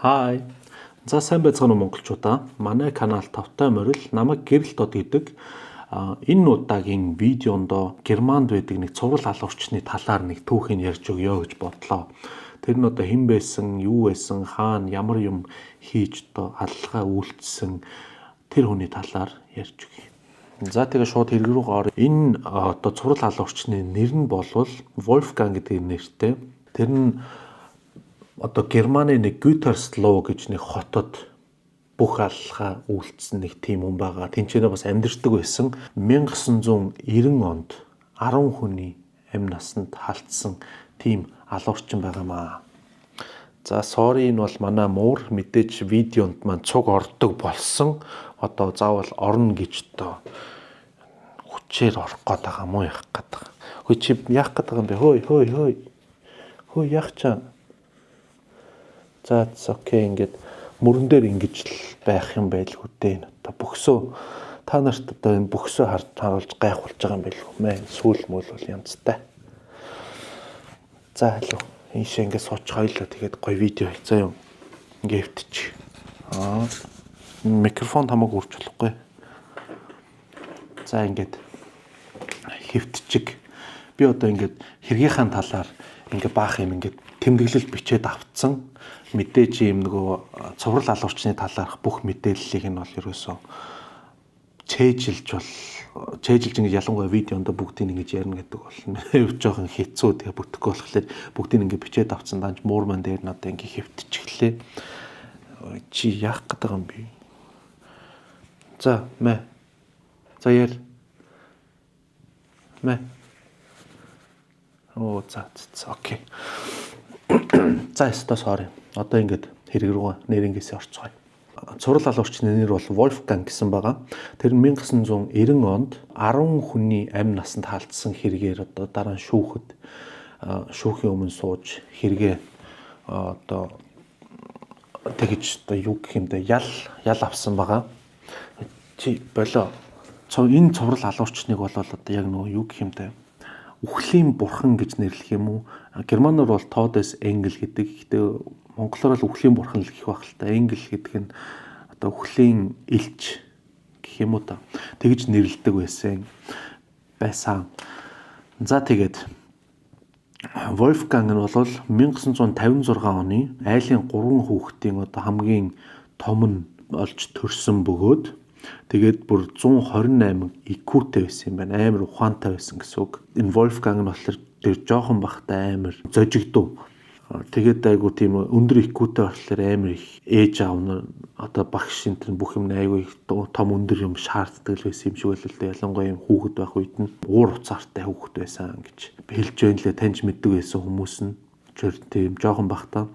Хай. За сайн байцгаана уу монголчуудаа. Манай канал Тавтай морил намайг Гэрэл Дод гэдэг. Энэ удаагийн видеонд Германд байдаг нэг цуврал алуурчны талаар нэг түүхийг ярьж өгье гэж бодлоо. Тэр нь одоо хэн байсан, юу байсан, хаана ямар юм хийж аллахаа үйлдсэн тэр хүний талаар ярьж өгье. За тэгээ шууд хэрэг рүү гоор. Энэ одоо цуврал алуурчны нэр нь болвол Wolfgang гэдэг нэртэй. Тэр нь одоо Германы нэг Gütersloh гэж нэг хотод бүх аллахаа үйлдсэн нэг тийм хүн байгаа. Тэнцэнэ бас амьдардаг байсан. 1990 онд 10 хүний амь насанд халдсан тийм алуурчин байгаамаа. За sorry энэ бол манай муур мэдээж видеонд маань цуг ордог болсон. Одоо заавал орно гэж хүчээр орох гээд байгаа мó яах гээд байгаа. Хөөе чи яах гээд байгаа юм бэ? Хөөе яах чаа. За окей ингээд мөрөн дээр ингэж л байх юм байлгүй дээ. Одоо бөхсөө та нарт одоо энэ бөхсөө харуулж гайхуулж байгаа юм байлгүй мэ. Сүүл мөл бол янзтай. За хэлөө. Ийшээ ингээд сууч хоёлоо тэгээд гоё видео хийцээ юм. Ингээд хөвтчих. Микрофон хамаагүй үрж болохгүй. За ингээд хөвтчих. Би одоо ингээд хэргийнхаа талаар ингээд баах юм ингээд тэмдэглэл бичээд авцсан. Мэдээж юм нөгөө цуврал алуурчны талаарх бүх мэдээллийг нь бол ерөөсөө чэйжилж ингэж ялангуяа видеонд бүгдийг ингэж ярина гэдэг бол жоохон хэцүү тэгээ бүтэхгүй болохоор бүгдийг ингэ бичээд авцсан данж муурман дээр нь одоо ингэ хэвтчихлээ. Чи яах гээд байгаа юм бэ? За мэ. За яар. Мэ. Оо за окей. За өстой sorry. Одоо ингээд хэрэг рүү нэрнгээсээ орцгоё. Цуврал алуурчны нэр бол Wolfgang гэсэн байгаа. Тэр 1990 онд 10 хүний амь насанд халдсан хэрэгээр одоо дараа нь шүүхийн өмнө сууж хэрэгээ одоо тэгж одоо юу гэх юм бэ ял авсан байгаа. Чи болоо. Энэ цуврал алуурчныг бол одоо яг нөгөө юу гэх юм бэ? Үхлийн бурхан гэж нэрлэх юм уу? Германоор бол Todes Engel гэдэг. Гэхдээ монголоор л үхлийн бурхан л гэх байх л та. Engel гэдэг нь одоо үхлийн элч гэх юм уу та. Тэгж нэрлэдэг байсан. За тэгээд Wolfgang нь бол 1956 оны айлын 3 хүүхдийн одоо хамгийн том нь олж төрсөн бөгөөд тэгээд бүр 128 IQ-тэй байсан юм байна. Амар ухаантай байсан гэсэн үг. Энэ Wolfgang нь болохоор тэр жоохон бахтай амар зожигдов. Тэгээд айгу тийм өндөр IQ-тэй болохоор амар их ээж аав нь одоо багш энэ бүх юм айгу их том өндөр юм шаарддаг байсан юм шиг байлаа л да. Ялангуяа юм хүүхэд байх үед нь уур уцаартай хүүхэд байсан гэж хэлж байна лээ. Таньж мэддэг байсан хүмүүс нь тийм жоохон бахтай.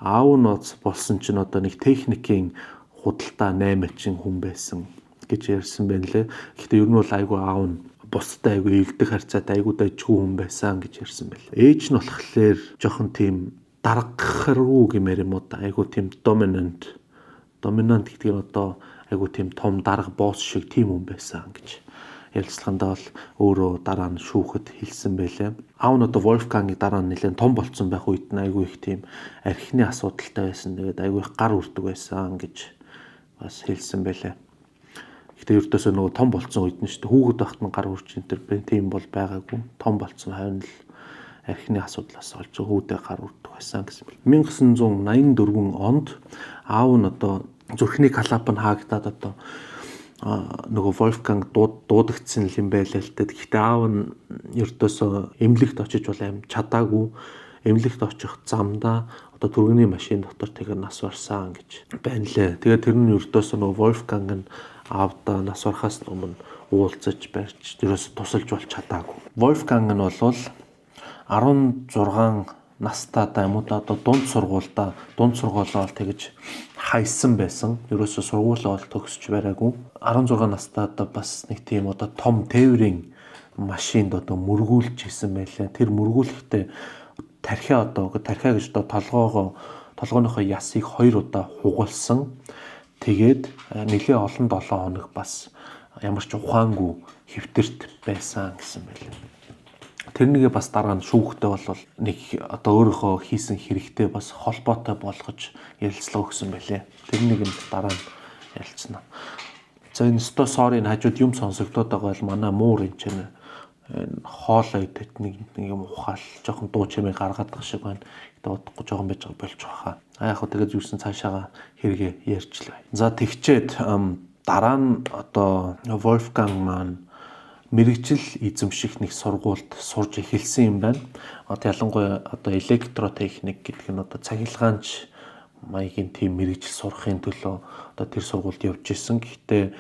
Аав нь болсон чинь одоо нэг техникийн худалдаа 8-чин хүн байсан гэж ярьсан байна лээ. Гэхдээ ер нь бол айгу аав нь бусдад айгу илдэг харьцаад айгу дайжгүй хүн байсан гэж ярьсан байл. Ээж нь болохоор жоохон тийм даргахруу гэмээр юм уу да айгу тийм доминант гэдэг нь одоо айгу тийм том дарга босс шиг тийм хүн байсан гэж ярилцлагандаа бол өөрөө дараа нь шүүхэд хэлсэн байлээ. Аав нь одоо Wolfgang-ийн дараа нь нэлээд том болцсон байх үед нь айгу их тийм архины асуудалтай байсан. Тэгээд айгу их гар үрдэг байсан гэж бас хэлсэн байлээ. Гэхдээ ердөөсөө нөгөө том болцсон үед нь шүү дээ хүүхэд байхад нь гар үрж энэ төр тийм бол байгаагүй. Том болцсон хойно л архины асуудлаас олж хүүдээ гар үрдэг байсан гэсэн бэл. 1984 онд аав нь одоо зүрхний клапан хаагдаад одоо нөгөө Wolfgang дуудагдсан юм байлаа л дээ. Гэхдээ аав нь ердөөсөө эмнэлэгт очиж бол аим чадаагүй. Эмнэлэгт очих замдаа одоо түргэний машин дотор тэгээ нас барсан гэж байна лээ. Тэгээ тэр нь ердөөсөө нөгөө Wolfgang нь аавдаа нас барахаас өмнө уулзаж барьж ерөөсө тусалж бол чадаагүй. Wolfgang нь бол 16 настай юм уу да одоо дунд сургуулаа тэгж хайсан байсан. Ерөөсө сургуулаа бол төгсөж бариагүй. 16 настай одоо бас нэг тийм одоо том тээврийн машинд одоо мөргүүлж исэн байлаа. Тэр мөргүүлэхдээ тархиа гэж одоо толгойнхоо ясыг 2 удаа хугалсан. Тэгээд нэлээ олон 7 хоног бас ямар ч ухаангүй хэвтэрт байсан гэсэн байлаа. тэрнийгээ бас дараа нь шүүхтэй бол нэг одоо өөрийнхөө хийсэн хэрэгтэй бас холбоотой болгож ярилцлага өгсөн байлээ. Тэрнийг нь дараа нь ярилцсан. За энэ story-ийн хажууд юм сонсогдоод байгаа бол манай муур энэ чинь хоолой тэт нэг юм ухаал жоохон дуу чимээ гаргаад байгаа шиг байна. Гэтэ удахгүй жоохон байж байгаа болж байгаа. Яг хөө тэгээд юусэн цаашаага хэрэгээ ярьчлаа. За тэгчээд дараа нь одоо Wolfgang маань мэрэгжил эзэмших нэг сургуульд сурж эхэлсэн юм байна. Одоо ялангуяа одоо электротехник гэдэг нь одоо цахилгаанч маягийн тийм мэрэгжил сурахын төлөө одоо тэр сургуульд явж исэн. Гэхдээ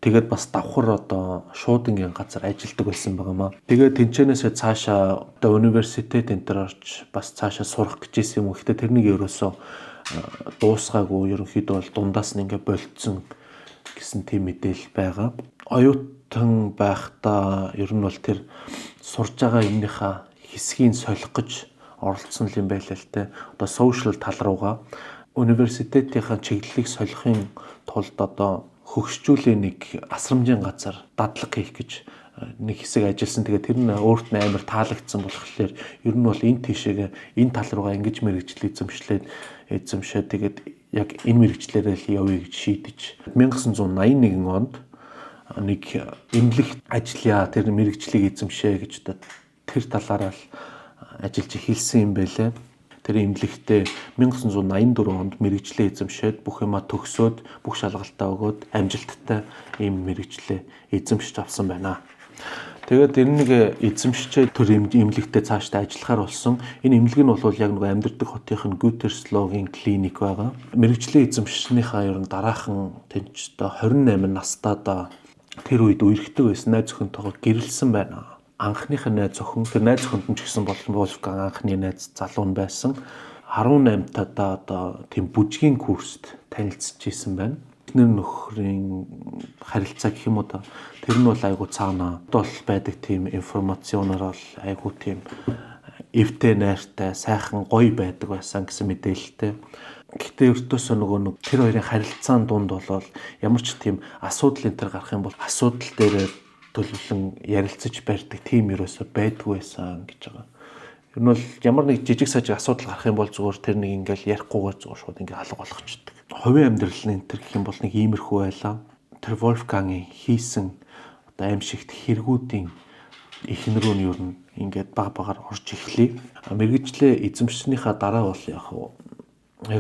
тэгээд бас давхар одоо шуудангийн газар ажилладаг байсан байгаамаа. Тэгээд тэнцэнээсээ цаашаа одоо университет энэ төр орж бас цаашаа сурах гэж исэн юм. Гэхдээ тэрнийг ерөөсөө дуусгаагүй. Ерөнхийдөө бол дундаас нь ингээ болцсон гэсэн тийм мэдээлэл байгаа. Оюутан байхдаа ер нь бол тэр сурж байгаа юмныхаа хэсгийг солих гэж оролцсон юм байлаа л те. Одоо social тал руугаа университетийнхаа чиглэлийг солихын тулд одоо хөгшчүүлийн нэг асрамжийн газар дадлага хийх гэж нэг хэсэг ажилласан. Тэгээд тэр нь өөрт нь амар таалагдсан болохоор ер нь бол энэ тийшээгээ энэ тал руугаа ингэж мэрэгжил эзэмшээ тэгээд яг энэ мэрэгчлэрээ л явъя гэж шийдэж 1981 онд нэг эмнэлэгт ажиллая тэр мэрэгжлийг эзэмшээ гэж тэр талаараа л ажиллаж эхэлсэн юм байлээ. Тэр эмнэлэгтээ 1984 онд мэрэгжлээ эзэмшээд бүх юмаа төгсөөд бүх шалгалтаа өгөөд амжилттай ийм мэрэгжлээ эзэмшиж авсан байна. Тэгээд тэрнийг эзэмшчээ тэр эмнэлэгтээ цаашдаа ажиллахаар болсон. Энэ эмнэлэг нь бол яг нэг амьдардаг хотынх нь Gütersloh-гийн клиник байгаа. Мэрэгжлээ эзэмшснийхаа ер нь дараахан тэнцтэй 28 настайдаа тэр үед үерхдэг байсан найз охинтойгоо гэрэлсэн байна. Анхныхаа найз охин тэр найз охинд нь ч гэсэн Wolfgang анхны найз залуу нь байсан. 18 тадаа одоо тийм бүжгийн курст танилцж исэн байна. Эхнэр нөхрийн харилцаа гэх юм уу та тэр нь бол айгу цаана бол байдаг тийм информационоор бол айгу тийм эвтэй найртай сайхан гоё байдаг байсан гэсэн мэдээлэлтэй. Гэхдээ өртөөсөө нөгөө тэр хоёрын харилцаан дунд бол ямар ч тийм асуудал энэ төр гарах юм бол асуудал дээр төлөвлөн ярилцаж барьдаг тийм ерөөсөө байдгүй байсан гэж байгаа. Ер нь бол ямар нэг жижиг сажиг асуудал гарах юм бол зүгээр тэр нэг ингээл ярихгүйгээр зүгээр шууд ингээ алга болгочдөг. Хувийн амьдрал энэ төр гэх юм бол нэг иймэрхүү байлаа. Тэр Wolfgang-ийн хийсэн одоо аимшигт хэрэгүүдийн эхнэрөө нь ер нь ингээд баг багаар орж эхлэе. Мэргэжлээ эзэмшснийхаа дараа бол яг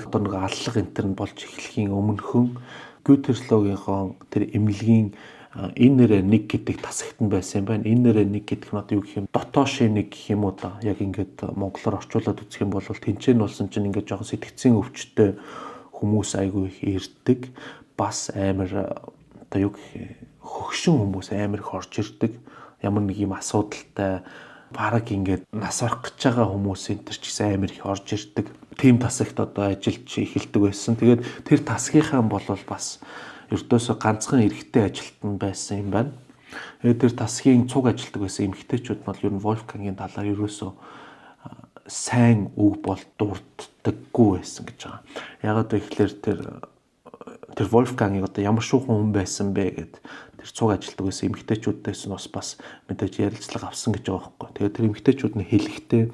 одоо нэг аллах энэ төр нь болж эхлэхийн өмнөхөн Gütersloh-гийнхоо тэр эмнэлгийн энэ нэрээ нэг гэдэг тасагт нь байсан юм байна. Энэ нэрээ нэг гэдэг нь одоо юу гэх юм дотоошийн нэг гэх юм уу да. Яг ингээд монголоор орчуулад үзэх юм бол тэнцэн болсон чинь ингээд жоохон сэтгцийн өвчтөй хүмүүс айгүй их ирдэг. Бас амар одоо юу гэх хөгшин хүмүүс амар их орж ирдэг. Ямар нэг юм асуудалтай бараг ингээд нас орох гэж байгаа хүмүүс энэ төр ч гэсэн амар их орж ирдэг. Тим тасагт одоо ажиллаж эхэлдэг байсан. Тэгээд тэр тасгийнхаа бол бас ердөөсөө ганцхан эрэгтэй ажилтан байсан юм байна. Тэр тасгийн цуг ажилтдаг байсан эмэгтэйчүүд бол ер нь Wolfgang-ийн талаар ерөөсөө сайн үг бол дурддаггүй байсан гэж байгаа. Ягаад гэвэл тэр Wolfgang-ыг одоо ямар шуухан хүн байсан бэ гэд тэр цуг ажилтдаг байсан эмэгтэйчүүдээс нь бас мэдээж ярилцлага авсан гэж байгаа байхгүй. Тэгээд тэр эмэгтэйчүүд нь хэлэхдээ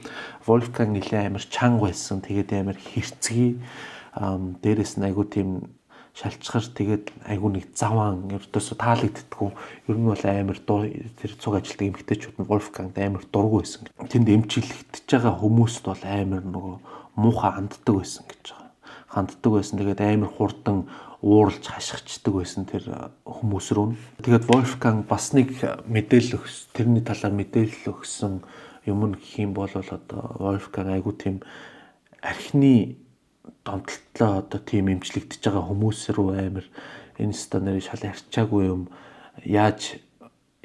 Wolfgang нэлээ амар чанга байсан. Тэгээд амар хэрцгий дээрээс нь айгуу тийм шалчхар тэгээд айгу нэг заваан ердөөсө таалагддаггүй. Ер нь бол амар тэр цуг ажилтдаг эмэгтэйчүүд нь Wolfgang-д амар дургүй байсан. Тэнд эмчилэгдэж байгаа хүмүүст бол амар нөгөө муухай ханддаг байсан гэж байгаа. Ханддаг байсан. Тэгээд амар хурдан ууралж хашгичдаг байсан тэр хүмүүс рүү. Тэгээд Wolfgang бас нэг мэдээлэл өгс. Тэрний талаар мэдээлэл өгсөн юм нь гэх юм бол одоо Wolfgang айгу тийм архины донтолтлоо одоо тийм эмчлэгдэж байгаа хүмүүс рүү амар энэ стандарыг шал арчаагүй юм яаж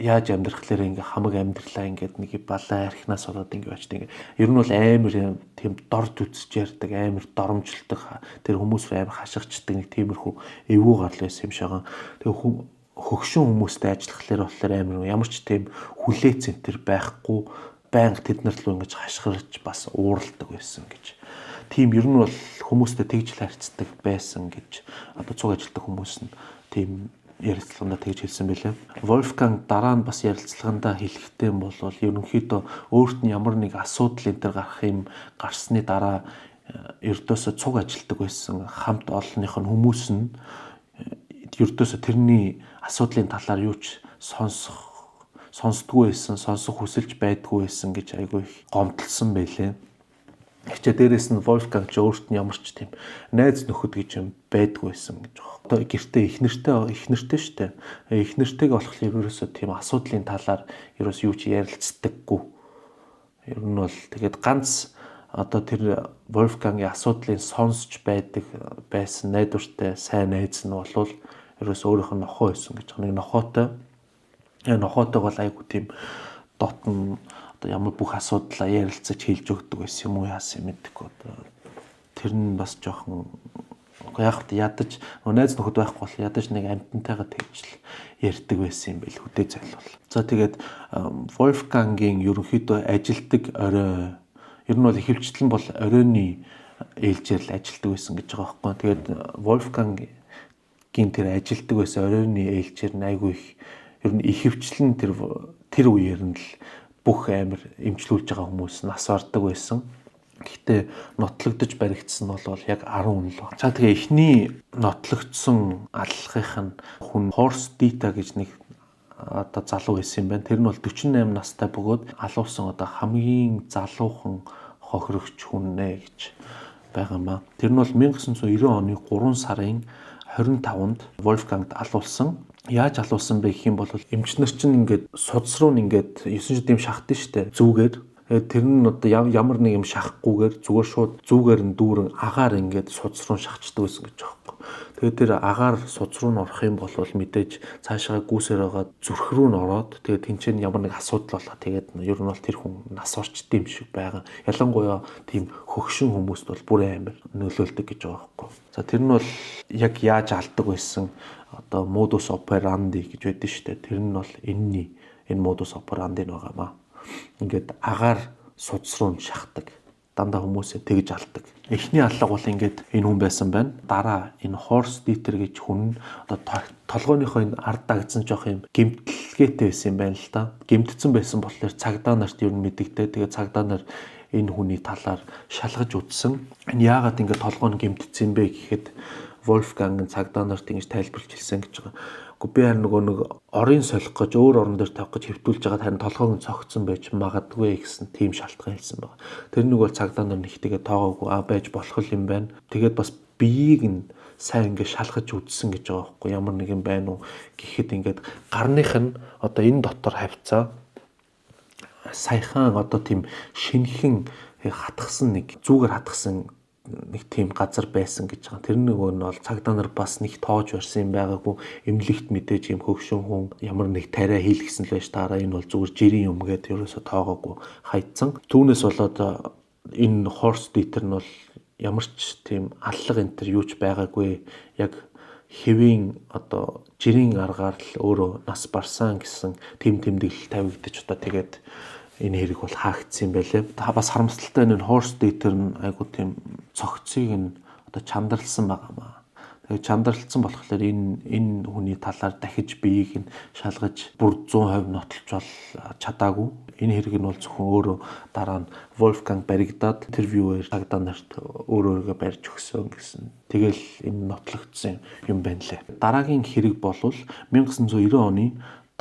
амьдрахлаараа ингээ хамаг амьдралаа ингээд нэг балаа архинаас болоод ингээ очт ингээ ер нь бол амар тийм дорд үзэж ярьдаг амар доромжилдог тэр хүмүүс рүү амар хашгичдаг нэг тиймэрхүү эвгүй гарал байсан юм шагаа. Тэгээ хөгшин хүмүүстэй ажиллахлаар болохоор амар ямар ч тийм хүлээ центр байхгүй байнга тэднэр рүү ингээ хашгирч бас ууралдаг байсан гэж. Тийм ер нь бол хүмүүстэй тэгж л харьцдаг байсан гэж одоо цуг ажилтдаг хүмүүс нь тийм ярилцлаганда тэгж хэлсэн байлээ. Вольфганг дараа нь бас ярилцлаганда хэлэхдээ бол ерөнхийдөө өөрт нь ямар нэг асуудал энэ төр гарсны дараа ердөөсө цуг ажилтдаг байсан хамт олонных нь хүмүүс нь ердөөсө тэрний асуудлын талаар юу ч сонсдгүй байсан, сонсох хүсэлж байдгүй байсан гэж айгүй их гомдлсон байлээ. Хичээ дээрээс нь Вольфганг ч өөрт нь ямар ч тийм найз нөхөд гэж юм байдгүй байсан гэж байна. Одоо гэртээ ихнэртэй штэ. Ихнэртэйг болохоор ерөөсөө тийм асуудлын талаар ерөөс юу ч ярилцдаггүй. Ер нь бол тэгээд ганц одоо тэр Вольфгангийн асуудлыг сонсч байсан найдвартай сайн найз нь бол ерөөс өөрийнх нь нохоо байсан гэж байна. Нэг нохоотойгоо айгу тийм дотн ямар бүх асуудлаа ярилцаж хэлж өгдөг байсан юм уу яасан мэдээгүй. Тэр нь бас жоохон яг ядаж найз нөхөд байхгүй бол ядаж нэг амтантайгаа тэгжл ярьдаг байсан юм байл хөдөө зайлвал. За тэгээд Вольфгангийн ерөнхийдөө ажилтдаг орой ер нь бол ихэвчлэн бол оройны ээлжээр л ажилтдаг байсан гэж байгаа байхгүй. Тэгээд Вольфгангийн тэр ажилтдаг байсан оройны ээлжээр нь айгүй их ер нь ихэвчлэн тэр үеэр нь л бүх амир эмчлүүлж байгаа хүмүүс нас бардаг байсан. Гэхдээ нотлогдож баригдсан нь бол яг 10 хүн л байна. За тэгээ эхний нотлогдсон аллахынх нь хүн Хорст Дита гэж нэг одоо залуу байсан юм байна. Тэр нь бол 48 настай бөгөөд алуусан одоо хамгийн залуухан хохирогч хүн нэ гэж байгаа юм ба. Тэр нь бол 1990 оны 3 сарын 25-нд Вольфгангд алуулсан. Яаж алуулсан бэ гэх юм бол эмчнэр чинь ингээд судас руу ингээд 9 шид юм шахтсан штэ зүгээр. Тэр нь одоо ямар нэг юм шахахгүйгээр зүгээр шууд зүгээр нь дүүрэн агаар ингээд судас руу шахчихдаг байсан гэж байгаа юм. Тэгээд тэр агаар судас руу н орох юм бол мэдээж цаашаа гүйсээр байгаа зүрх рүү н ороод тэгээд тэнцэн ямар нэг асуудал болоо тэгээд ер нь бол тэр хүн нас орчд юм шиг байгаа. Ялангуяа тийм хөгшин хүмүүст бол бүр амар нөлөөлдөг гэж байгаа юм. За тэр нь бол яг яаж алдаг байсан одоо модус операнди гэж байдаг шүү дээ. Тэр нь бол энэ модус операнди нь байгаа маа. Ингээд агаар судас руу шахдаг. Дандаа хүмүүсээ тэгж алдаг. Эхний аллаг бол ингээд энэ хүн байсан байна. Дараа энэ Хорст Дитер гэж хүн одоо толгойнхоо энэ ард дагдсан жоох юм гэмтэлгээтэй байсан юм байна л да. Гэмтсэн байсан болохоор цагдаа нарт юу мэдэгдээ. Тэгээ цагдаа нар энэ хүний талаар шалгаж үзсэн. Энэ яагаад ингээд толгой нь гэмтсэн бэ гэхэд Вольфгангийн цагдаа нарт ингэж тайлбарлаж хэлсэн гэж байгаа. Гэхдээ би харин нөгөө нэг орын солих гэж өөр орон дээр тавих гэж хэвтүүлж байгаа харин толгойг нь цогцсон байж магадгүй гэсэн тийм шалтгаан хэлсэн байна. Тэр нэг бол цагдаа нар нэгтэйгээ тоогоогүй байж болох юм байна. Тэгээд бас биеийг нь сайн ингэ шалгаж үзсэн гэж байгаа байхгүй ямар нэг юм байна уу гэхэд ингээд гарных нь одоо энэ дотор хавцаа саяхан одоо тийм шинхэн хатгсан нэг зүгээр хатгсан нэг тийм газар байсан гэж байгаа. Тэр нөгөө нь бол цагдаа нар бас нэг тоож барьсан юм байгаагүй эмнэлэгт мэдээж юм хөгшин хүн ямар нэг тариа хийлгэсэн л байж таараа энэ бол зүгээр жирийн юм гээд ерөөсө тоогоогүй хайцсан. Түүнээс болоод энэ Хорст Дитер нь бол ямар ч тийм аллах энэ төр юу ч байгаагүй яг хэвийн одоо жирийн аргаар л өөрөө нас барсан гэсэн тэм тэмдэглэл тавигдчих одоо тэгээд энэ хэрэг бол хаагдсан юм байлээ. Та бас харамсалтай энэ Хорст Дитер нь айгуу тийм цогцыг нь одоо чандралсан байгаа маа. Тэгээд чандралсан болохоор энэ хүний талаар дахиж биеийг нь шалгаж бүр 100% нотолж бол чадаагүй. Энэ хэрэг нь бол зөвхөн өөрөө дараа нь Вольфганг баригдаад интервьюээр цагдаа нарт өөрөөгөө барьж өгсөн гэсэн. Тэгэл энэ нотлогдсон юм байна лээ. Дараагийн хэрэг бол 1990 оны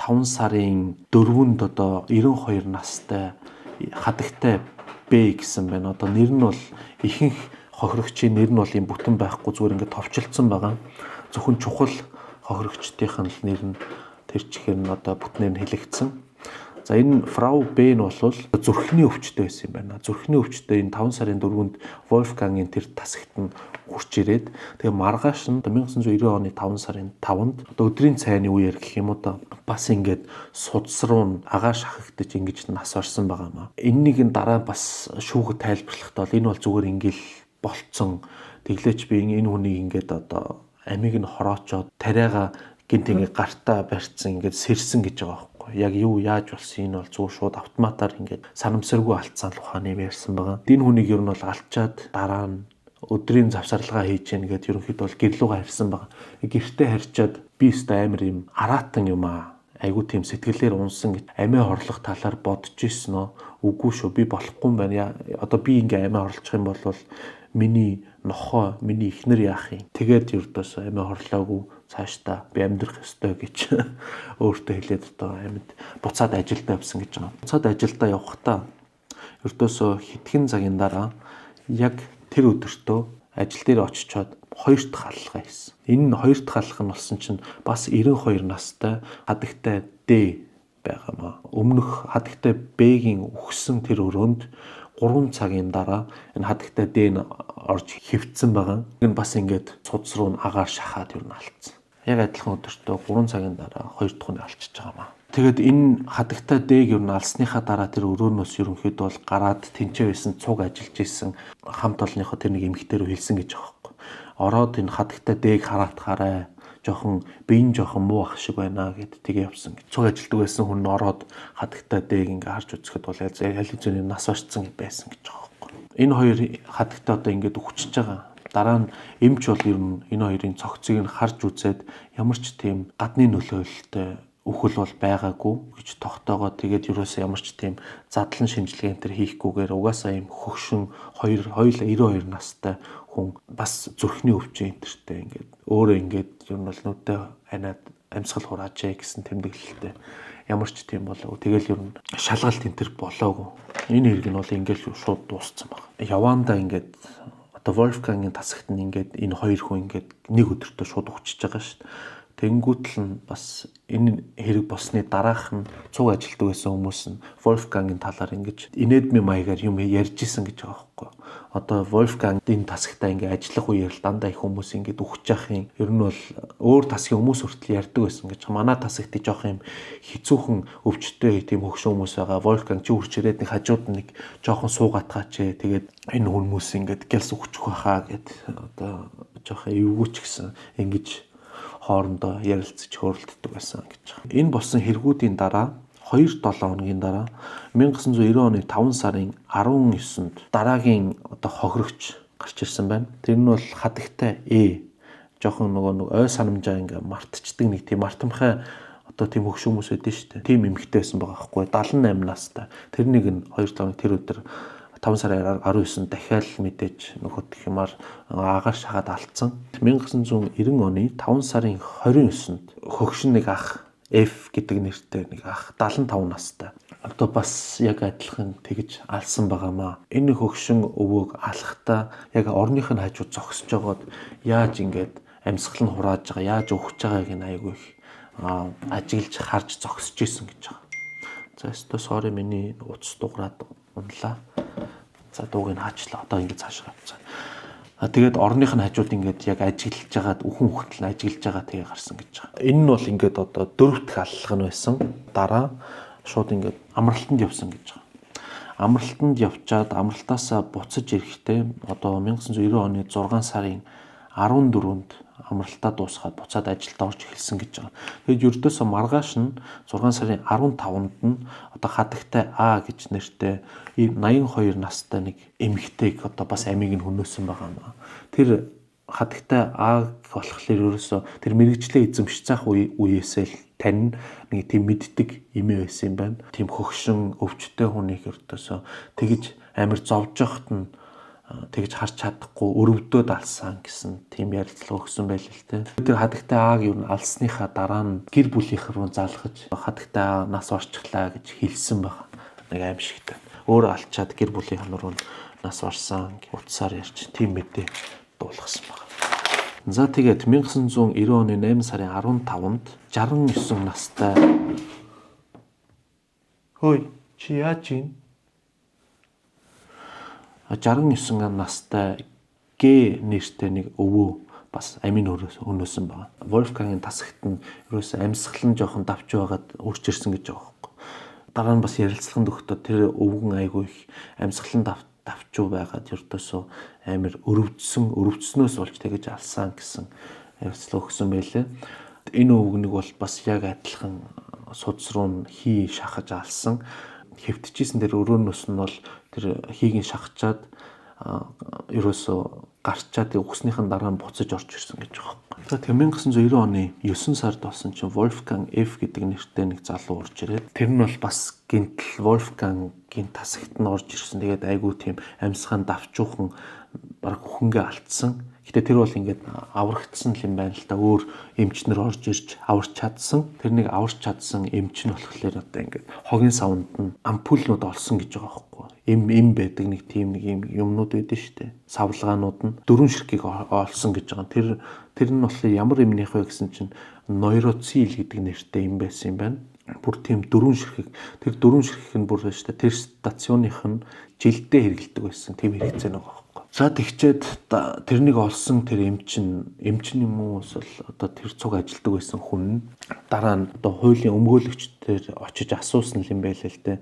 5 сарын 4-нд одоо 92 настай хадагтай Б гэсэн байна. Одоо нэр нь бол ихэнх хохирогчийн нэр нь бол юм бүтэн байхгүй зүгээр ингээд товчлцсон байгаа. Зөвхөн чухал хохирогчдын л нэр нь тэр чихээр нь одоо бүтнээр нь хэлэгдсэн. За энэ Фрау Б нь бол зүрхний өвчтөй байсан юм байна. Зүрхний өвчтөй энэ 5 сарын 4-нд Вольфгангийн тэр тасагт нь хурж ирээд тэгээ маргааш нь 1990 оны 5 сарын 5-нд одоо өдрийн цайны үеэр гэх юм уу да бас ингээд судас руу агаар шахагдаж ингэж нас орсон байгаа маа. Энэнийг дараа бас шүүхэд тайлбарлахдаа бол энэ бол зүгээр ингээл болцсон. Тэглээч би энэ хүнийг ингээд одоо амийг нь хороочоод тариага гинт ингээд гартаа барьцсан ингээд сэрсэн гэж байгаа байхгүй. Яг юу яаж болсон энэ бол зүгээр шууд автоматар ингээд санамсаргүй алдсан л ухааны юм ярьсан байгаа. Энэ хүнийг ер нь бол алчаад дараа нь өдрийн завсарлагаа хийж яах гээд ерөнхийдөө бол гэрлүүгээ харьсан баг. Гэртээ харьчаад би өстө амар юм араатан юм аа. Айгу тийм сэтгэлээр унсан гэж амиа хорлох талаар бодож ирсэн нөө. Үгүй шүү, би болохгүй юм байна. Одоо би ингээ амиа хорлох юм бол миний нохоо, миний эхнэр яах юм. Тэгээд ердөөс амиа хорлоогүй цаашдаа би амьдрах ёстой гэж өөртөө хэлээд одоо амьд буцаад ажилдаа явсан гэж байгаа. Буцаад ажилдаа явахдаа ердөөсөө хэдхэн цагийн дараа яг тэр өдөртөө ажил дээр очичоод хоёр дахь халлага хийсэн. Энэ нь хоёр дахь халлага нь болсон чинь бас 92 настай хадагтай Д байгаамаа. Өмнөх хадагтай Б-гийн үхсэн тэр өрөөнд 3 цагийн дараа энэ хадагтай Д нь орж хөвцсөн байгаа. Энэ бас ингээд цуц руу агаар шахаад юу алдсан. Яг адилхан өдөртөө 3 цагийн дараа хоёр дахь нь алчиж байгаамаа. Тэгээд энэ хадагтай Д-г юу алсныхаа дараа тэр өрөөнөөс ерөнхийдөө бол гараад тэнцээ байсан цуг ажиллаж исэн хамт олонныхоо тэр нэг эмэгтэй рүү хэлсэн гэж байгаа юм. Ороод энэ хадагтай Д-г хараатгаарай. Жохон биеийн жохон муу ах шиг байна гэд тэгээ явсан. Цуг ажилтдаг байсан хүн нь ороод хадагтай Д-г ингээ харж үзэхэд бол ялизууны нас барцсан байсан гэж байгаа юм. Энэ хоёр хадагтай одоо ингээд өгчөж байгаа. Дараа нь эмч бол ер нь энэ хоёрын цогцыг нь харж үзээд ямар ч тийм гадны нөлөөлөлтөй үхэл бол байгаагүй гэж тогтоогоо тэгээд юуроос ямар ч тийм задлан шинжилгээ энэ төр хийхгүйгээр угаасаа юм хөгшин хоёулаа 92 настай хүн бас зүрхний өвчин энтертэй ингээд өөрөө ингээд ер нь бол нүдтэй ханаад амьсгал хураажээ гэсэн тэмдэглэлтэй ямар ч тийм болов. Тэгэл ер нь шалгалт энтер болоогүй. Энэ хэрэг нь бол ингээд шууд дууссан баг. Яванда ингээд одоо Wolfgang-ийн тасагт нь ингээд энэ хоёр хүн ингээд нэг өдөртөө шууд өгчөж байгаа шүү дээ. Тэнгүүтэл нь бас энэ хэрэг болсны дараах нь цуг ажилтдаг байсан хүмүүс нь Wolfgang-ийн талаар ингэж инээдмийн маягаар юм ярьж исэн гэж байгаа байхгүй. Одоо Wolfgang энэ тасагтаа ингэ ажиллах үеэр л дандаа их хүмүүс ингэ үхэж яахын ер нь бол өөр тасгийн хүмүүс хүртэл ярьдаг байсан гэж. Манай тасагт жоох юм хэцүүхэн өвчтөй тийм хөгшин хүмүүс байгаа. Wolfgang чи үрчирээд нэг хажууд нэг жоохон суугаатгаач. Тэгээд энэ хүмүүс ингэ гэлс үхчих байхаа гэд одоо жоох эвгүүч гэсэн ингэж хоорондоо ярилцаж хөрөлддөг байсан гэж байна. Энэ болсон хэрэгүүдийн дараа 2-7 хоногийн дараа 1990 оны 5 сарын 19-нд дараагийн одоо хохирогч гарч ирсэн байна. Тэр нь бол хадагтай Э. Жохон нөгөө ой санамжаа ингээ мартчихдаг нэг тийм мартамхай одоо тийм хөгш хүмүүс байдэн шүү дээ. Тийм эмэгтэй байсан байгаа байхгүй 78 настай. Тэрнийг нь 2-7 хоног тэр өдөр 5 сарын 19-нд дахиад мэдээж нөхөд гэмээр агаар шахаад алдсан. 1990 оны 5 сарын 29-нд хөгшин нэг ах F гэдэг нэртэй нэг ах 75 настай. Одоо бас яг адилхан тэгж алсан байгаамаа. Энэ хөгшин өвөөг алахдаа яг орных нь хажууд зогсож байгаад яаж ингээд амьсгал нь хурааж байгаа, яаж өгч байгааг нь айгүй их ажиглаж харж зогсож исэн гэж байгаа. За өстө sorry миний утас дуграад унлаа. За дууг нь хаачлаа. Одоо ингэ цааш гавцаа. Тэгээд орных нь хажууд ингээд яг ажиглаж байгаад үхэн хөлтөл нь ажиглаж байгаа тэгээ гарсан гэж байгаа. Энэ нь бол ингээд одоо дөрөв дэх аллах нь байсан. Дараа шууд ингээд амралтанд явсан гэж байгаа. Амралтанд явчаад амралтаасаа буцаж ирэхдээ одоо 1990 оны 6 сарын 14-нд амралтаа дуусгаад буцаад ажилд орж эхэлсэн гэж байгаа. Тэгээд ердөөсөө маргааш нь 6 сарын 15-нд нь одоо хадагтай А гэж нэртэй 82 настай нэг эмэгтэйг одоо бас амийг нь хөнөөсөн байгаа юм. Тэр хадагтай А болохоор ерөөсөө тэр мэрэгчлээ эзэмшиж зах үеэсээ л тань нэг тийм мэддэг эмээ байсан юм байна. Тийм хөгшин өвчтөй хүнийг ердөөсөө тэгж амир зовж явахт нь тэгж харж чадахгүй өрөвдөөд алсан гэсэн тийм ярилцлага өгсөн байл л те. Тэр хадагтай Ааг юу алсныхаа дараа нь гэр бүлийнх рүү залгаж хадагтай нас орчихлаа гэж хэлсэн байгаа. Нэг аимшигтай. Өөр алчаад гэр бүлийнх рүү нас орсон утсаар ярьж тийм мэдээ дуулгасан байна. За тэгээд 1990 оны 8 сарын 15-нд 69 настай хөөе чи яаж ийн 69 настай Г нэртэй нэг өвөө бас амийн өнөөсөн байна. Wolfgang-ийн тасагт нь ерөөсөө амьсгал нь жоохон давж байгаад үрчирсэн гэж байгаа байхгүй. Дараа нь бас ярилцлаганд өгтөө тэр өвгөн айгүй их амьсгал нь давчуу байгаад ердөөсөө амир өрөвдснөөс болж тэгэж алсан гэсэн ярилцлага өгсөн байлээ. Энэ өвгөнийг бол бас яг адилхан судас руу хий шахаж алсан. Хэвтчихсэн тэр өрөөнөөс нь бол тэр хийг нь шахачаад ерөөсөө гарчаад өгснийхэн дараа буцаж орж ирсэн гэж байгаа юм. За тэгээ 1990 оны 9 сард болсон чинь Wolfgang F гэдэг нэртэй нэг залуу орж ирээд тэр нь бол бас гинтл Wolfgang-гийн тасагт нь орж ирсэн. Тэгээд айгүй тийм амьсгаан давчуухан баг хөнгөө алдсан. Гэтэ тэр бол ингээд аврагдсан юм байна л да. Өөр эмчнэр орж ирж аварч чадсан. Тэрнийг аварч чадсан эмч нь болохоор одоо ингээд хогийн савнд нь ампулнууд олсон гэж байгаа байхгүй. Им байдаг нэг тийм нэг юм юмнууд байдаг шүү дээ. Савлгаанууд нь 4 ширхгийг олсон гэж байгаа. Тэр нь болохоор ямар юмнийх вэ гэсэн чинь нойроцил гэдэг нэртэй юм байсан юм байна. Бүр тийм 4 ширхэг. Тэр 4 ширхэг нь бүр шүү дээ. Тэр стационных нь жилдээ хэрэгэлдэг байсан. Тийм хэрэгцээ нэг байгаа. За тэгчээд тэрнийг олсон тэр эмчин юм уу эсвэл одоо тэр цуг ажилдаг байсан хүн дараа нь одоо хуулийн өмгөөлөгчдөр очиж асуусан юм байлээ л дээ.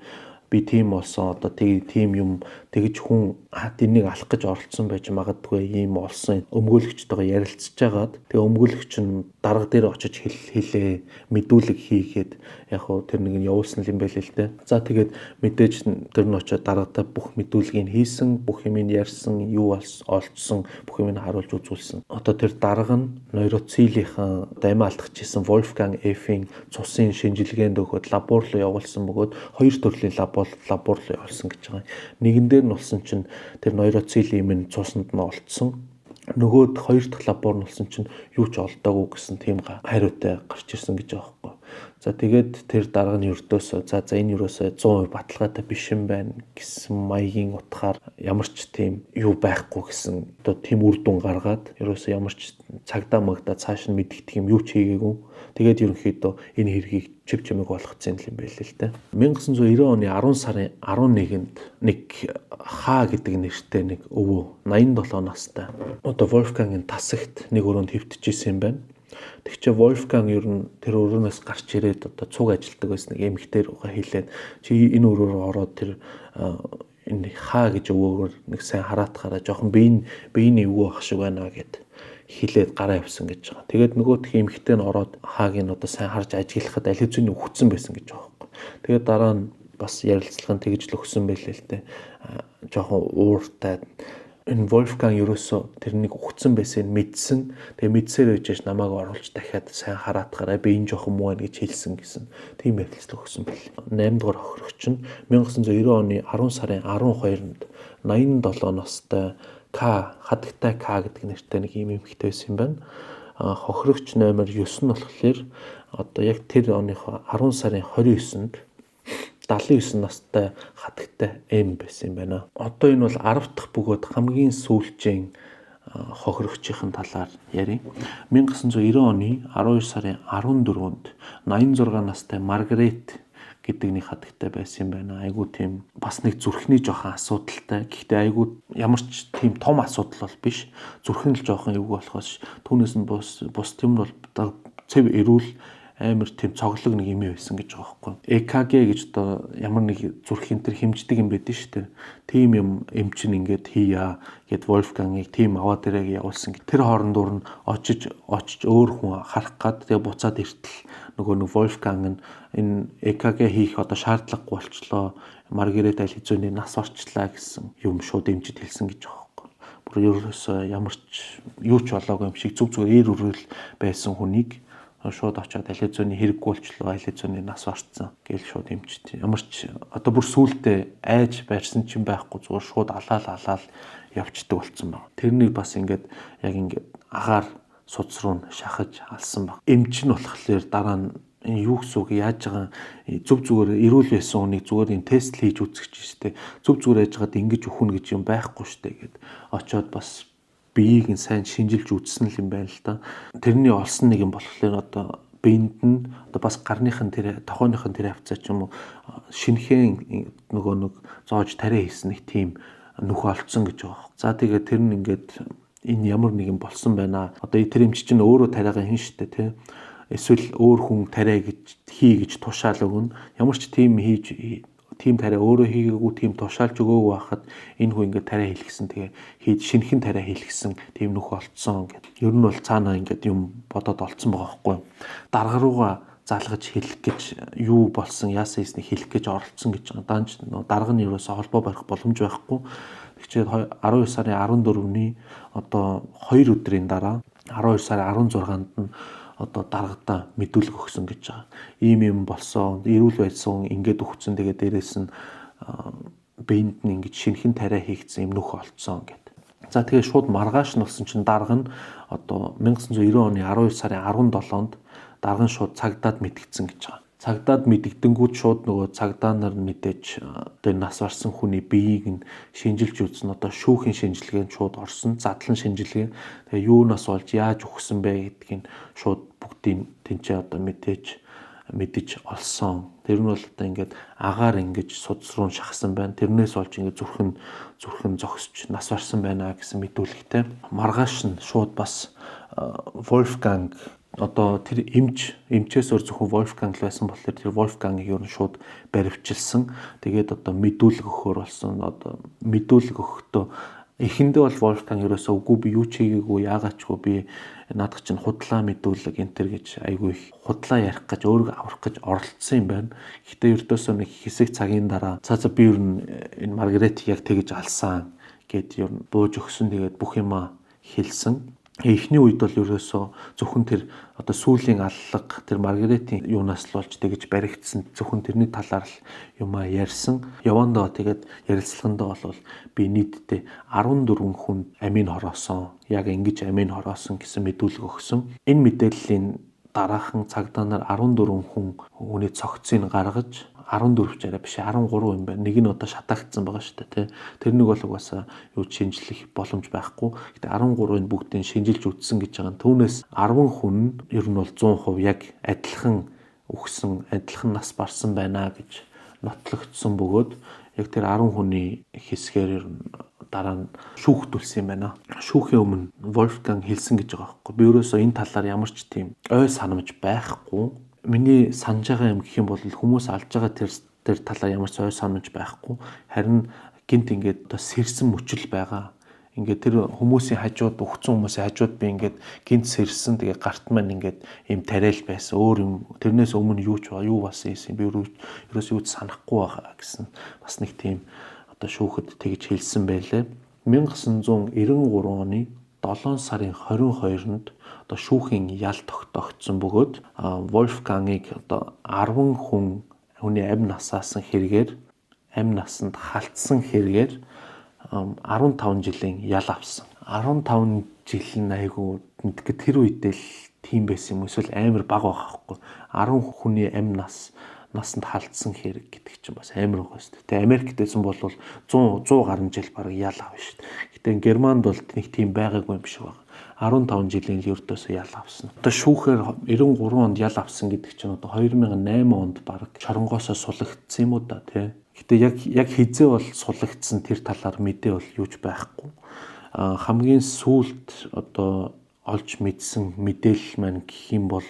Би тийм болсон одоо тийм юм тэгж хүн тэрнийг алах гэж оролцсон байж магадгүй ийм олсон өмгөөлөгчтэйгээ ярилцж байгаад тэгээ өмгөөлөгч нь дарга дээр очиж хэлээ мэдүүлэг хийгээд яг хуу тэр нэг нь явуулсан юм байлээ л дээ. За тэгээд мэдээж тэр нь очиж даргатай бүх мэдүүлгийг хийсэн, бүх юм ярьсан, юу олцсон, бүх юм харуулж үзүүлсэн. Одоо тэр дарга нь нойроцилийнхэн даймаа алдчихсан Wolfgang F-ийн цусын шинжилгээнд өгөхөд лабор руу явуулсан бөгөөд 2 төрлийн лабор руу явуулсан гэж байгаа. Нэгэн дээр нь болсон чинь тэр нойроцил юм нь цуснд нь олдсон. Нөгөөд 2 дахь лабор нь болсон чинь юу ч олдоогүй гэсэн тийм хариутай гарч ирсэн гэж байгаа байхгүй. За тэгээд тэр дарга нь өрдөөсөө за энэ юусоо 100% баталгаатай биш юм байна гэсэн маягийн утгаар ямар ч тийм юу байхгүй гэсэн одоо тийм үр дүн гаргаад ерөөсөө ямар ч цагдаа магдаа цааш нь мэддэг юм юу ч хийгээгүй. Тэгээд ерөнхийдөө энэ хэргийг чив чимэг болгоцсон юм байлээ л дээ. 1990 оны 10 сарын 11-нд нэг Хаа гэдэг нэртэй нэг өвөө 87 настай. Одоо Wolfgang-ийн тасагт нэг өрөөнд хэвтчихсэн юм байна. Тэгчээ Wolfgang ер нь тэр өрөөнөөс гарч ирээд одоо цуг ажилдаг байсан нэг эмэгтэй рүүгээ хэлээд чи энэ өрөөрөө ороод тэр энэ Хаа гэж өвөөгөр нэг сайн хараатахаараа жоохон биений өвөө ах шиг байна гэд хилээд гараа явсан гэж байгаа. Тэгээд нөгөө тх эмэгтэй нь ороод Хаагийн одоо сайн харж ажиглахад аль хэзээ өгцөн байсан гэж байгаа юм. Тэгээд дараа нь бас ярилцлага нь тэгж л өгсөн байлээ л дээ. Жоохон ууртай энэ Wolfgang ерөөсөө тэрнийг өгцөн байсан мэдсэн. Тэгээ мэдсээр байж намайг оруулж дахиад сайн хараатахаараа би энэ жоохон муу байна гэж хэлсэн гэсэн тийм ярилцлага өгсөн байлээ. 8 дугаар хохирогч нь 1990 оны 10 сарын 12-нд 87 настай хадагтай К гэдэг нэртэй нэг юм эмэгтэй байсан юм байна. Хохирогч номер 9 нь болохоор одоо яг тэр оныхоо 10 сарын 29-нд 79 настай хадагтай М байсан юм байна. Одоо энэ бол 10 дахь бөгөөд хамгийн сүүлчийн хохирогчийн талаар ярив. 1990 оны 12 сарын 14-нд 86 настай Маргарет гэдэг нэг хадагтай байсан юм байна. Айгуу тийм бас нэг зүрхний жоохон асуудалтай. Гэхдээ айгуу ямар ч тийм том асуудал бол биш. Зүрхэн л жоохон эвгүй болохоос түүнээс нь бус тийм бол цэв эрүүл амар тийм цоглог нэг юм байсан гэж байгаа байхгүй. EKG гэж одоо ямар нэг зүрх энэ төр хэмждэг юм байдэн шүү дээ. Тийм юм эмчин ингээд хийя гэд Wolfgang-ыг тийм аваад ирээ явуулсан. Тэр хоорондоор нь очиж өөр хүн харах гад тэгээ буцаад иртэл нөгөө нэг Wolfgang нь энэ EKG хийх одоо шаардлагагүй болчлоо. Маргарет аль хэзээний нас орчлаа гэсэн юм шууд эмчид хэлсэн гэж байгаа байхгүй. Бүр ерөөсөө ямар ч юу ч болоогүй юм шиг зүг зүгээр ээр өрөөл байсан хүнийг шууд очиод аль хэзээний хэрэггүй болчлоо, аль хэзээний нас орцсон гээл шууд эмчт. Ямар ч одоо бүр сүултээ айж барьсан ч юм байхгүй зүгээр шууд алаал явцдаг болцсон баг. Тэрнийг бас ингээд яг ингээд агаар суц руу шахаж алсан баг. Эмч нь болохоор дараа нь юу гэсэн үг яаж байгаа зөв зүгээр эрүүл байсан хүнийг зүгээр энэ тест хийж үзэх чинь штэ. Зөв зүгээр яаж байгаад ингэж өхөн гэж юм байхгүй штэ гэд очиод бас биеийг нь сайн шинжилж үзсэн юм байна л да. Тэрний олсон нэг юм болохоор одоо биед нь одоо бас гарныхын тэр тохооныхын тэр хавцаа ч юм уу шинхэн нөгөө нэг зоож тариа хийсэн нэг тийм нүх олцсон гэж байгаа. За тэгээд тэр нь ингээд энэ ямар нэгэн болсон байна. Одоо тэр эмч чинь өөрөө тариагаа хийн штэ тий. Эсвэл өөр хүн тариа гэж хий гэж тушаал өгнө. Ямар ч тийм тариа өөрөө хийгээгүй тийм тушаалж өгөөгүй байхад энэ хүн ингээд тариа хийлгсэн тэгээ хийж шинхэн тариа хийлгсэн тийм нүх олцсон гэдэг. Ер нь бол цаанаа ингээд юм бодоод олцсон байгаа байхгүй юу. Дарга руугаа залгаж хэлэх гэж юу болсон яасан хийснийг хэлэх гэж оролцсон гэж байгаа. Данж дарга нь ерөөсө холбоо барих боломж байхгүй. Тэгэхээр 12 сарын 14-ний одоо 2 өдрийн дараа 12 сарын 16-нд нь одоо даргадаа мэдүүлэг өгсөн гэж байгаа. Ийм болсон, эрүүл байсан ингээд өгсөн. Тэгээд дээрэс нь биед нь ингэж шинхэн тариа хийгдсэн юм нөх олцсон гэд. За тэгээ шууд маргааш нь болсон чинь дарга нь одоо 1990 оны 12 сарын 17-нд дарга нь шууд цагдаад мэдгдсэн гэж байгаа. Цагдаад мэдэгдэнгүүт шууд нөгөө цагдаа нар мэдээж тэр нас барсан хүний биеийг нь шинжилж үзсэн. Одоо шүүхийн шинжилгээнд шууд орсон. Задлан шинжилгээ. Тэгээ юунаас болж яаж өгсөн бэ гэдгийг шууд бүгдийг тэнцээ одоо мэдэж олсон. Тэр нь бол одоо ингээд агаар ингэж судас руу шахсан байна. Тэрнээс болж ингээд зүрхэн зогсож нас барсан байна гэсэн мэдүүлэгтэй. Маргааш нь шууд бас Wolfgang одоо тэр эмчээс өөр зөвхөн Wolfgang л байсан болохоор тэр Wolfgang-ыг ер нь шууд баривчилсан. Тэгээд одоо мэдүүлэг өгөхөр болсон. Одоо мэдүүлэг өгөхдөө эхэндээ бол Wolfgang ерөөсөө үгүй би юу ч хийгээгүй, яагаачгүй би наадах чинь худлаа мэдүүлэг энэ төр гэж айгүй их худлаа ярих гэж өөрийгөө аврах гэж оролцсон юм байна. Гэхдээ ердөөсөө нэг хэсэг цагийн дараа цаа би ер нь энэ Маргаретийг яг тэгж алсан гэд ер нь бууж өгсөн. Тэгээд бүх юмаа хэлсэн. Эхний үед бол ерөөсөө зөвхөн тэр одоо сүүлийн аллага тэр Маргаретийн юунаас л болж тэгж баригдсан зөвхөн тэрний талаар л юмаа ярьсан. Явандаа тэгээд ярилцлагандаа бол би нийтдээ 14 хүн амийн хороосон. Яг ингэж амийн хороосон гэсэн мэдүүлэг өгсөн. Энэ мэдээллийн дараахан цагдаа нар 14 хүн үүний цогцыг гаргаж 14 ч арай биш 13 юм байна. Нэг нь одоо шатаагдсан байгаа шүү дээ, тий. Тэрнийг бол угаасаа юу шинжлэх боломж байхгүй. Гэтэ 13-ыг бүгдийг шинжилж үзсэн гэж байгаа. Түүнээс 10 хүн ер нь бол 100% яг адилхан үхсэн, адилхан нас барсан байна гэж нотлогдсон бөгөөд яг тэр 10 хүний хэсгээр ер нь дараа нь шүүхтүүлсэн юм байна. Шүүхийн өмнө Wolfgang хэлсэн гэж байгаа байхгүй. Би өөрөөсөө энэ талаар ямар ч тийм ой санамж байхгүй. Миний санаж байгаа юм гэх юм бол хүмүүс алж байгаа тэр талаар ямар ч ой санамж байхгүй. Харин гинт ингээд одоо сэрсэн мөчл байгаа. Ингээд тэр хүмүүсийн хажууд өгцөн хүмүүсийн хажууд би ингээд гинт сэрсэн. Тэгээ гарт маань ингээд юм тариал байсан. Өөр юм тэрнээс өмнө юу ч юу басан юм би ерөөс юу ч санахгүй байгаа гэсэн бас нэг тийм одоо шүүхэд тэгж хэлсэн байлээ. 1993 оны 7 сарын 22-нд одоо шүүхийн ял тогтоогдсон бөгөөд Wolfgang-ыг одоо 10 хүний амь насаасан хэрэгээр амь насанд халтсан хэрэгээр 15 жилийн ял авсан. 15 жил нь айгүй тэр үедээ л тийм байсан юм эсвэл амар бага байхгүй. 10 хүний амь насанд халтсан хэрэг гэдэг чинь бас амар байгаа шүү дээ. Тэгээ Америкт байсан бол 100 гаруй жил баг ял авна шүү дээ. Гэтэ Германд бол нэг тийм байгаагүй юм шиг байна. 15 жилийн л ердөөсөө ял авсан. Одоо шүүхээр 93 онд ял авсан гэдэг чинь одоо 2008 онд баг чоронгоосоо сулагдсан юм уу да тий. Гэтэ яг хизээ бол сулагдсан тэр талаар мэдээ бол юуч байхгүй. Хамгийн сүүлд одоо олж мэдсэн мэдээлэл маань гэх юм бол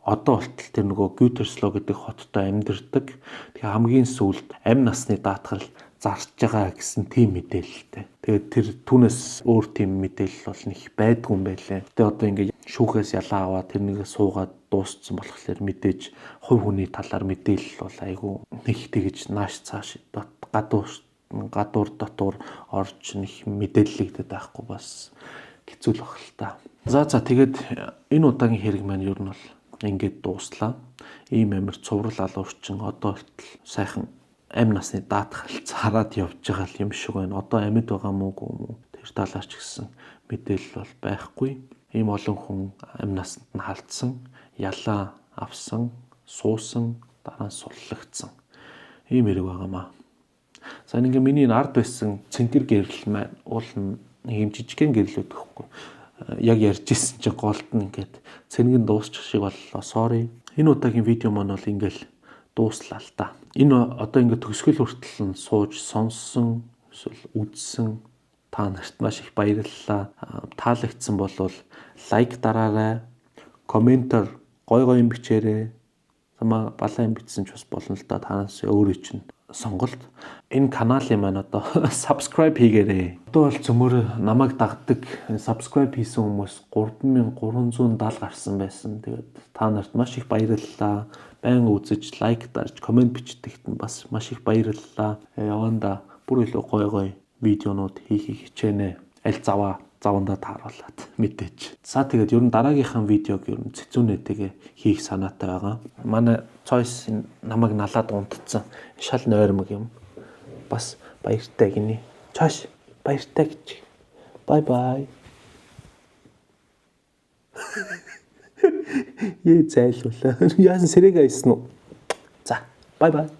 одоо болтол тэр нөгөө Gütersloh гэдэг хоттой амьдардаг. Тэгээ хамгийн сүүлд амь насны даатгал зарж байгаа гэсэн тийм мэдээлэлтэй. Тэгээд тэр түүнээс өөр тийм мэдээлэл бол нэг байдгүй юм байлээ. Тэгээ одоо ингээд шүүхээс ялаа аваад тэрнийг суугаад дууссан болохоор мэдээж хувь хүний талаар мэдээлэл бол айгүй нэг тэгж нааш цааш гадуур дотор орж нэг мэдээлэлэгдэд байхгүй бас хэцүү л баг л та. За тэгээд энэ удаагийн хэрэг маань ер нь бол ингээд дууслаа. Ийм амар цуврал алуурчин одоо болтол сайхан амь насны даатгал цараад явж байгаа юм шиг байна. Одоо амьд байгаа мүү гүм үү? Тэр талаар ч гэсэн мэдээлэл бол байхгүй. Ийм олон хүн амь насанд нь халтсан, ялаа авсан, суусан, дараа нь суллагдсан. Ийм хэрэг байгаамаа. За ингээ миний ард байсан цэнхэр гэрэл маань уул нэг юм жижигхэн гэрлүүд гэхгүй. Яг ярьж ирсэн чинь голд нь ингээд цэнгэн дуусчих шиг боллоо. Sorry. Энэ удаагийн видео маань бол ингээл дууслаа л та. Энэ одоо ингээд төгсгөл хүртэл нь сууж сонссон эсвэл үзсэн та нарт маш их баярлалаа. Таалагдсан бол лайк дараарай. Комментор гой юм бичээрэй. Тамаа балаа юм бичсэн ч бас болно л да. Танаас өөрөө чинь сонголт. Энэ каналын маань одоо subscribe хийгээрэй. Одоо бол цөмөр намайг дагдаг subscribe хийсэн хүмүүс 3370 гарсан байсан. Тэгээд та нарт маш их баярлалаа. Байн үзэж, лайк дарж, комент бичдэгт нь бас маш их баярлалаа. Яванда бүр илүү гой видеонууд хийхийг хичээнэ. Аль завандаа тааруулаад мэдээч. За тэгээд ер нь дараагийнхаа видеог ер нь цэцүүнэтэйгээ хийх санаатай байгаа. Манай Choice намайг налаад унтцсан. Шал нойрмог юм. Бас баяртай гинэ. Choice баяртай гэж. Bye. Яа зайлуулаа. Яасан сэрэг айсан уу? За, bye.